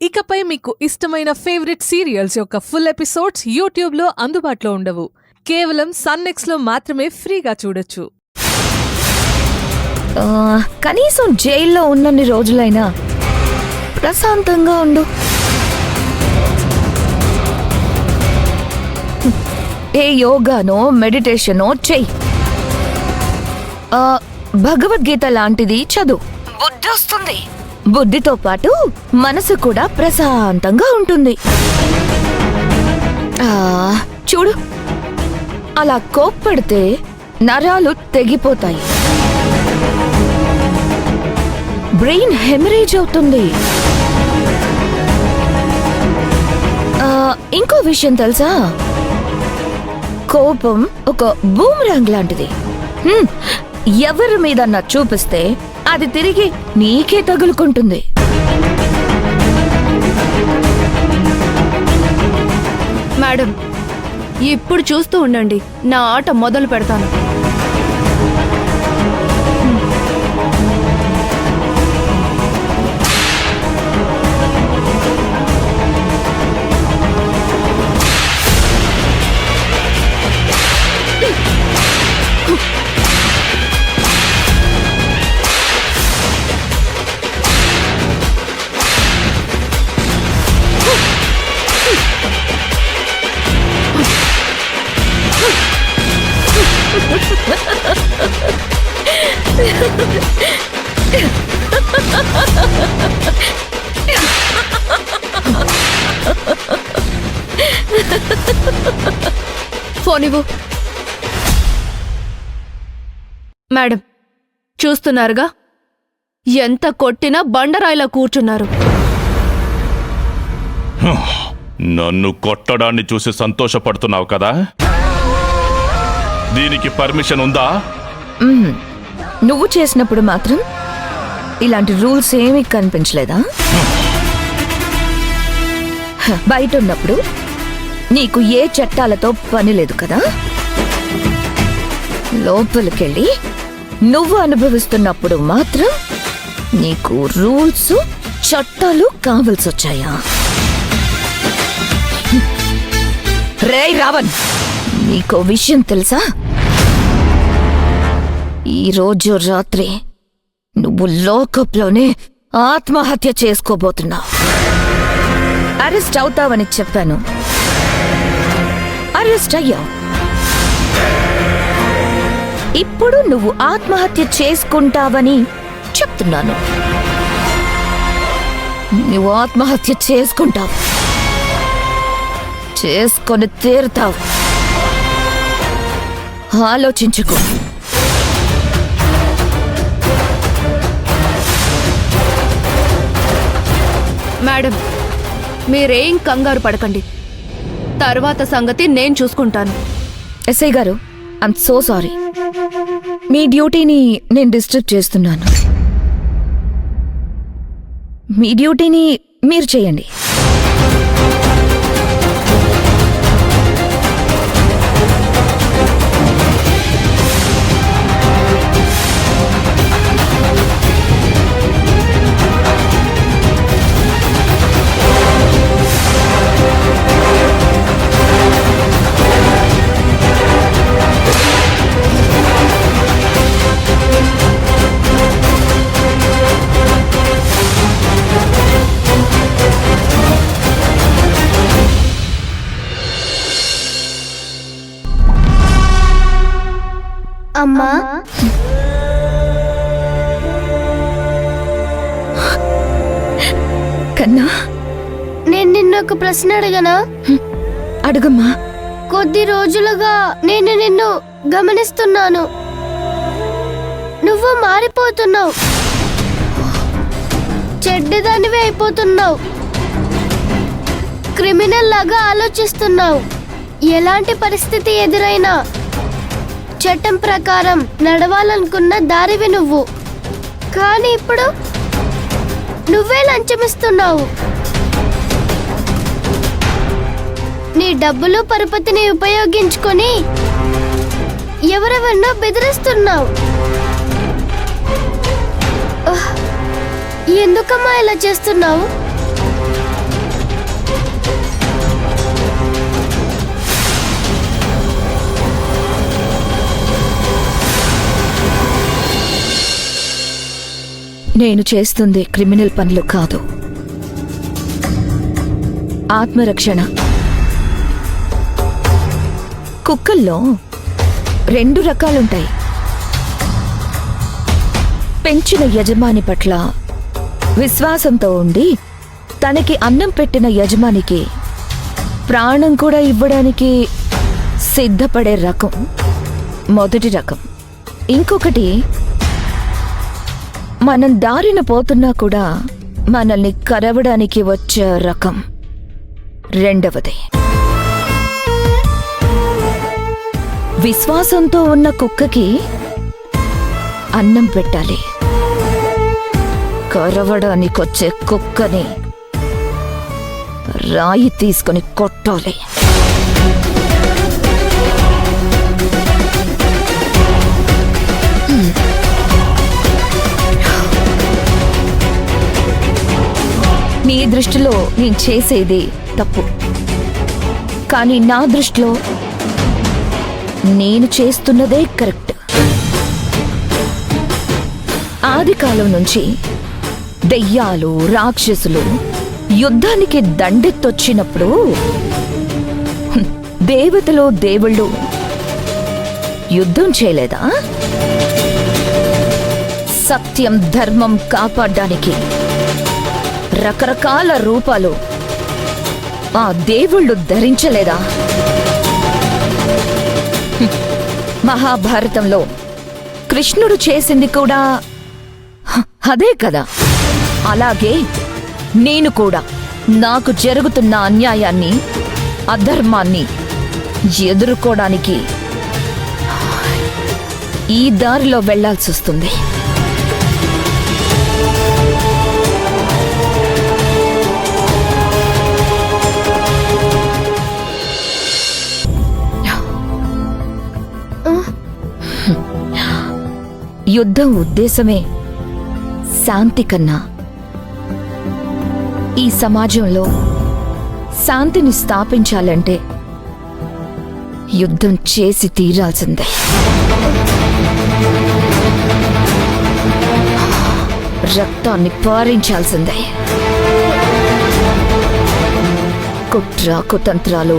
ఇకపై మీకు ఇష్టమైన ఫేవరెట్ సీరియల్స్ యొక్క ఫుల్ ఎపిసోడ్స్ యూట్యూబ్లో అందుబాటులో ఉండవు. కేవలం సన్నెక్స్లో మాత్రమే ఫ్రీగా చూడొచ్చు. కనీసం జైల్లో ఉన్నన్ని రోజులైనా ప్రశాంతంగా ఉండు. ఏ యోగానో మెడిటేషనో చెయ్యి. భగవద్గీత లాంటిది చదువు. బుద్ధి వస్తుంది. బుద్ధితో పాటు మనసు కూడా ప్రశాంతంగా ఉంటుంది. చూడు, అలా కోప్పడితే నరాలు తెగిపోతాయి, బ్రెయిన్ హెమరేజ్ అవుతుంది. ఇంకో విషయం తెలుసా, కోపం ఒక బూమరాంగ్ లాంటిది. ఎవరి మీద చూపిస్తే అది తిరిగి నీకే తగులుకుంటుంది. మేడం, ఇప్పుడు చూస్తూ ఉండండి, నా ఆట మొదలు పెడతాను. ఫోన్ ఇవ్వు. మేడం, చూస్తున్నారుగా, ఎంత కొట్టినా బండరాయిలా కూర్చున్నారు. నన్ను కొట్టడాన్ని చూసి సంతోషపడుతున్నావు కదా? దీనికి పర్మిషన్ ఉందా? నువ్వు చేసినప్పుడు మాత్రం ఇలాంటి రూల్స్ ఏమీ కనిపించలేదా? బయట ఉన్నప్పుడు నీకు ఏ చట్టాలతో పని లేదు కదా? లోపలికెళ్ళి నువ్వు అనుభవిస్తున్నప్పుడు మాత్రం నీకు రూల్స్ చట్టాలు కావాల్సొచ్చాయా? రేయ్ రావణ్, నీకో విషయం తెలుసా? ఈరోజు రాత్రి నువ్వు లోకప్లోనే ఆత్మహత్య చేసుకోబోతున్నావు. అరెస్ట్ అవుతావని చెప్పాను, అరెస్ట్ అయ్యావు. ఇప్పుడు నువ్వు ఆత్మహత్య చేసుకుంటావని చెప్తున్నాను. నువ్వు ఆత్మహత్య చేసుకుంటావు, చేసుకొని తీరుతావు. ఆలోచించుకో. మేడం, మీరేం కంగారు పడకండి, తర్వాత సంగతి నేను చూసుకుంటాను. ఎస్ఐ గారు, ఐఎమ్ సో సారీ. మీ డ్యూటీని నేను డిస్టర్బ్ చేస్తున్నాను. మీ డ్యూటీని మీరు చేయండి. అమ్మా, కన్నా, నేను నిన్ను ఒక ప్రశ్న అడగనా? అడుగమ్మా. కొద్ది రోజులుగా నేను నిన్ను గమనిస్తున్నాను. నువ్వు మారిపోతున్నావు, చెడ్డదానివి అయిపోతున్నావు, క్రిమినల్ లాగా ఆలోచిస్తున్నావు. ఎలాంటి పరిస్థితి ఎదురైనా చట్టం ప్రకారం నడవాలనుకున్న దారివి నువ్వు. కానీ ఇప్పుడు నువ్వే లంచమిస్తున్నావు. నీ డబ్బులు పరపతిని ఉపయోగించుకొని ఎవరెవరినో బెదిరిస్తున్నావు. ఎందుకమ్మా ఇలా చేస్తున్నావు? నేను చేస్తుంది క్రిమినల్ పనులు కాదు, ఆత్మరక్షణ. కుక్కల్లో 2 రకాలుంటాయి. పెంచిన యజమాని పట్ల విశ్వాసంతో ఉండి తనకి అన్నం పెట్టిన యజమానికి ప్రాణం కూడా ఇవ్వడానికి సిద్ధపడే రకం మొదటి రకం. ఇంకొకటి మనం దారిన పోతున్నా కూడా మనల్ని కరవడానికి వచ్చే రకం రెండవది. విశ్వాసంతో ఉన్న కుక్కకి అన్నం పెట్టాలి, కరవడానికొచ్చే కుక్కని రాయి తీసుకొని కొట్టాలి. నీ దృష్టిలో నేను చేసేది తప్పు, కానీ నా దృష్టిలో నేను చేస్తున్నదే కరెక్ట్. ఆదికాలం నుంచి దెయ్యాలు, రాక్షసులు యుద్ధానికి దండెత్తొచ్చినప్పుడు దేవతలు, దేవుళ్ళు యుద్ధం చేయలేదా? సత్యం, ధర్మం కాపాడడానికి రకరకాల రూపాలు ఆ దేవుళ్ళు ధరించలేదా? మహాభారతంలో కృష్ణుడు చేసింది కూడా అదే కదా. అలాగే నేను కూడా నాకు జరుగుతున్న అన్యాయాన్ని, అధర్మాన్ని ఎదుర్కోవడానికి ఈ దారిలో వెళ్లాల్సొస్తుంది. యుద్ధం ఉద్దేశమే శాంతి కన్నా ఈ సమాజంలో శాంతిని స్థాపించాలంటే యుద్ధం చేసి తీరాల్సిందే. రక్తాన్ని పారించాల్సిందే. కుట్ర, కుతంత్రాలు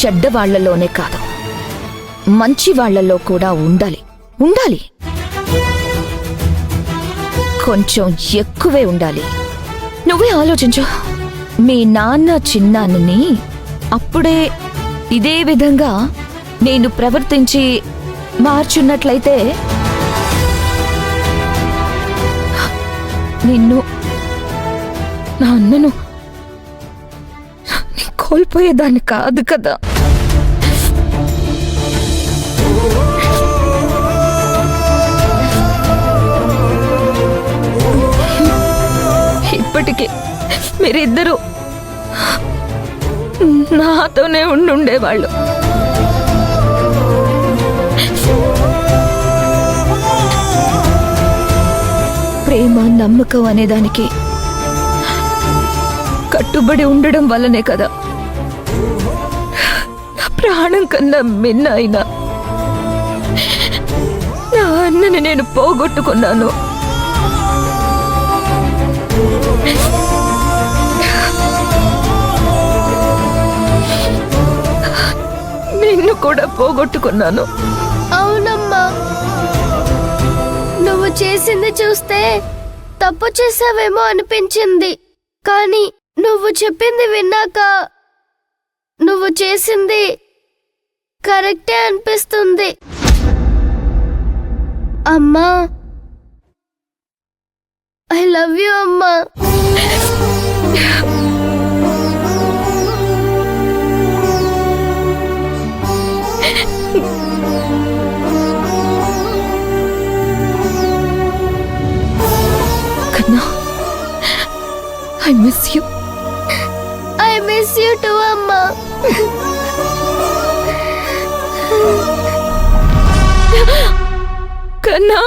చెడ్డవాళ్లలోనే కాదు, మంచి వాళ్లలో కూడా ఉండాలి. కొంచెం ఎక్కువే ఉండాలి. నువ్వే ఆలోచించు. మీ నాన్న చిన్నాన్నని అప్పుడే ఇదే విధంగా నేను ప్రవర్తించి మార్చున్నట్లయితే నిన్ను, నా అన్నను కోల్పోయేదాన్ని కాదు కదా. ఇప్పటికే మీరిద్దరూ నాతోనే ఉండుండేవాళ్ళు. ప్రేమ, నమ్మకం అనేదానికి కట్టుబడి ఉండడం వల్లనే కదా నా ప్రాణం కన్నా మిన్న అయినా నా అన్నని నేను పోగొట్టుకున్నాను. నిన్ను కూడా పోగొట్టుకున్నాను. అవునమ్మా, నువ్వు చేసింది చూస్తే తప్పు చేసావేమో అనిపించింది, కానీ నువ్వు చెప్పింది విన్నాక నువ్వు చేసింది కరెక్టే అనిపిస్తుంది. అమ్మా, ఐ లవ్ యూ అమ్మా. కన్నా, I miss you. I miss you to అమ్మా. కన్నా.